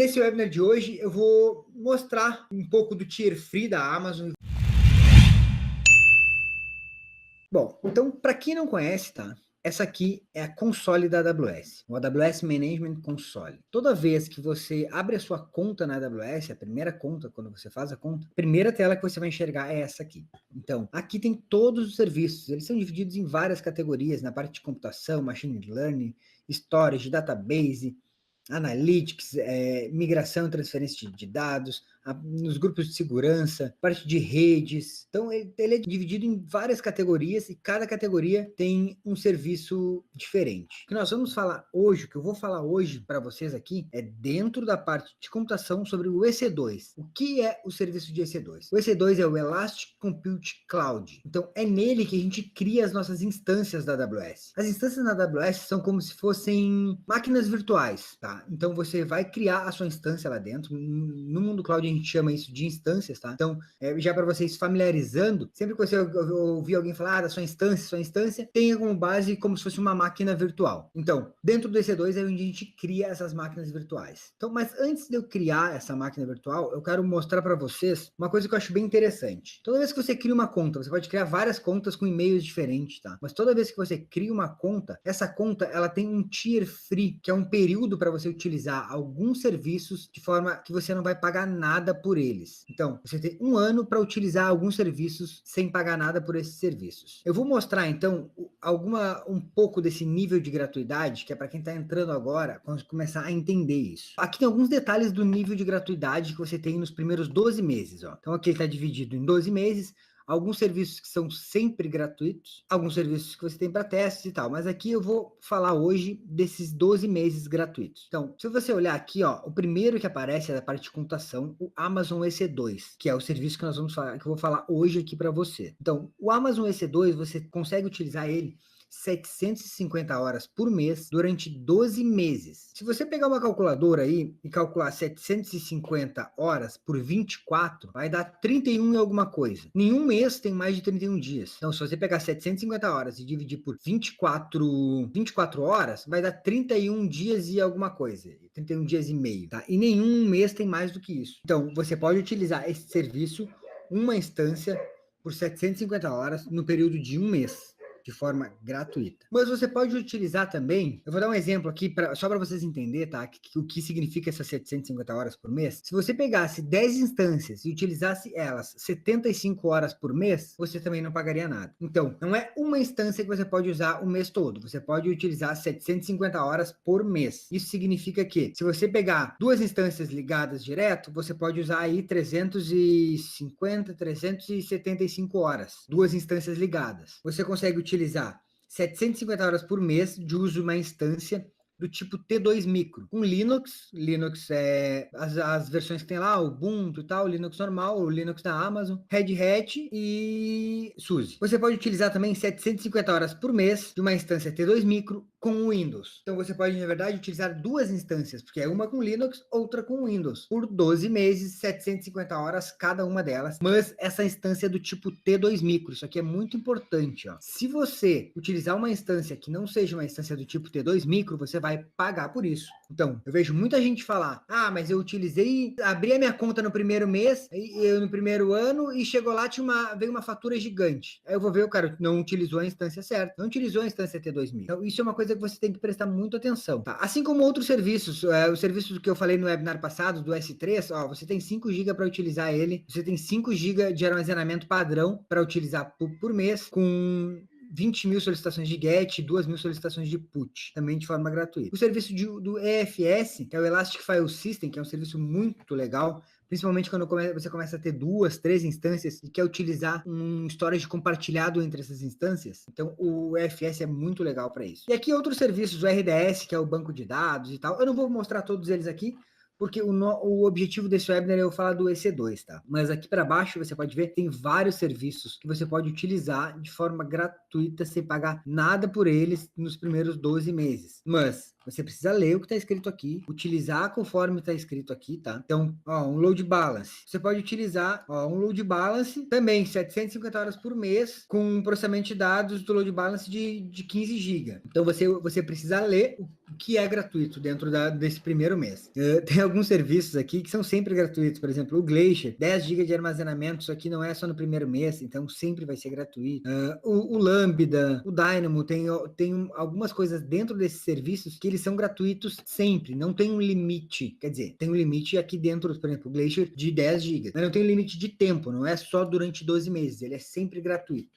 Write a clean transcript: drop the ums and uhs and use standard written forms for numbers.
Nesse webinar de hoje eu vou mostrar um pouco do Tier Free da Amazon. Bom, então para quem não conhece, tá? Essa aqui é a console da AWS, o AWS Management Console. Toda vez que você abre a sua conta na AWS, a primeira conta, quando você faz a conta, a primeira tela que você vai enxergar é essa aqui. Então, aqui tem todos os serviços, eles são divididos em várias categorias, na parte de computação, machine learning, storage, database, analytics, migração e transferência de dados, nos grupos de segurança, parte de redes. Então, ele é dividido em várias categorias e cada categoria tem um serviço diferente. O que nós vamos falar hoje, o que eu vou falar hoje para vocês aqui, é dentro da parte de computação sobre o EC2. O que é o serviço de EC2? O EC2 é o Elastic Compute Cloud. Então, é nele que a gente cria as nossas instâncias da AWS. As instâncias da AWS são como se fossem máquinas virtuais, tá? Então, você vai criar a sua instância lá dentro. No mundo cloud, a gente chama isso de instâncias, tá? Então, já para vocês familiarizando, sempre que você ouvir alguém falar da sua instância, tenha como base como se fosse uma máquina virtual. Então, dentro do EC2 é onde a gente cria essas máquinas virtuais. Então, mas antes de eu criar essa máquina virtual, eu quero mostrar para vocês uma coisa que eu acho bem interessante. Toda vez que você cria uma conta, você pode criar várias contas com e-mails diferentes, tá? Mas toda vez que você cria uma conta, essa conta, ela tem um tier free, que é um período para você utilizar alguns serviços de forma que você não vai pagar nada por eles. Então, você tem um ano para utilizar alguns serviços sem pagar nada por esses serviços. Eu vou mostrar, então, um pouco desse nível de gratuidade, que é para quem está entrando agora, começar a entender isso. Aqui tem alguns detalhes do nível de gratuidade que você tem nos primeiros 12 meses. Ó. Então, aqui ele está dividido em 12 meses, alguns serviços que são sempre gratuitos, alguns serviços que você tem para testes e tal, mas aqui eu vou falar hoje desses 12 meses gratuitos. Então, se você olhar aqui, ó, o primeiro que aparece é da parte de computação, o Amazon EC2, que é o serviço que nós vamos falar, que eu vou falar hoje aqui para você. Então, o Amazon EC2, você consegue utilizar ele 750 horas por mês durante 12 meses. Se você pegar uma calculadora aí e calcular 750 horas por 24, vai dar 31 e alguma coisa. Nenhum mês tem mais de 31 dias. Então, se você pegar 750 horas e dividir por 24 horas, vai dar 31 dias e alguma coisa. 31 dias e meio, tá? E nenhum mês tem mais do que isso. Então, você pode utilizar esse serviço, uma instância, por 750 horas no período de um mês, de forma gratuita. Mas você pode utilizar também, eu vou dar um exemplo aqui, só para vocês entenderem, tá? O que significa essas 750 horas por mês. Se você pegasse 10 instâncias e utilizasse elas 75 horas por mês, você também não pagaria nada. Então, não é uma instância que você pode usar o mês todo, você pode utilizar 750 horas por mês. Isso significa que, se você pegar duas instâncias ligadas direto, você pode usar aí 350, 375 horas, duas instâncias ligadas. Você consegue utilizar 750 horas por mês de uso de uma instância do tipo T2 Micro, com Linux é as versões que tem lá, o Ubuntu e tal, Linux normal, o Linux da Amazon, Red Hat e SUSE. Você pode utilizar também 750 horas por mês de uma instância T2 Micro com o Windows. Então você pode, na verdade, utilizar duas instâncias, porque é uma com Linux, outra com Windows, por 12 meses, 750 horas cada uma delas, mas essa instância é do tipo T2 Micro, isso aqui é muito importante, ó. Se você utilizar uma instância que não seja uma instância do tipo T2 Micro, você vai pagar por isso. Então, eu vejo muita gente falar, mas eu utilizei, abri a minha conta no primeiro mês, no primeiro ano, e chegou lá, veio uma fatura gigante. Aí eu vou ver, o cara não utilizou a instância certa, não utilizou a instância T2 Micro. Então, isso é uma coisa que você tem que prestar muita atenção, tá? Assim como outros serviços, os serviços que eu falei no webinar passado, do S3, ó, você tem 5 GB para utilizar ele, você tem 5 GB de armazenamento padrão para utilizar por mês, com 20 mil solicitações de GET, 2 mil solicitações de PUT, também de forma gratuita. O serviço do EFS, que é o Elastic File System, que é um serviço muito legal, principalmente quando você começa a ter 2, 3 instâncias e quer utilizar um storage compartilhado entre essas instâncias. Então, o EFS é muito legal para isso. E aqui outros serviços, o RDS, que é o banco de dados e tal. Eu não vou mostrar todos eles aqui, porque o objetivo desse webinar é eu falar do EC2, tá? Mas aqui para baixo você pode ver, tem vários serviços que você pode utilizar de forma gratuita, sem pagar nada por eles nos primeiros 12 meses. Mas Você precisa ler o que está escrito aqui, utilizar conforme está escrito aqui, tá? Então, ó, um load balance. Você pode utilizar, ó, um load balance também, 750 horas por mês, com um processamento de dados do load balance de 15 GB. Então, você precisa ler o que é gratuito dentro desse primeiro mês. Tem alguns serviços aqui que são sempre gratuitos, por exemplo, o Glacier, 10 GB de armazenamento, isso aqui não é só no primeiro mês, então sempre vai ser gratuito. O Lambda, o Dynamo, tem algumas coisas dentro desses serviços que eles são gratuitos sempre, não tem um limite, quer dizer, tem um limite aqui dentro, por exemplo, o Glacier de 10 GB, mas não tem um limite de tempo, não é só durante 12 meses, ele é sempre gratuito.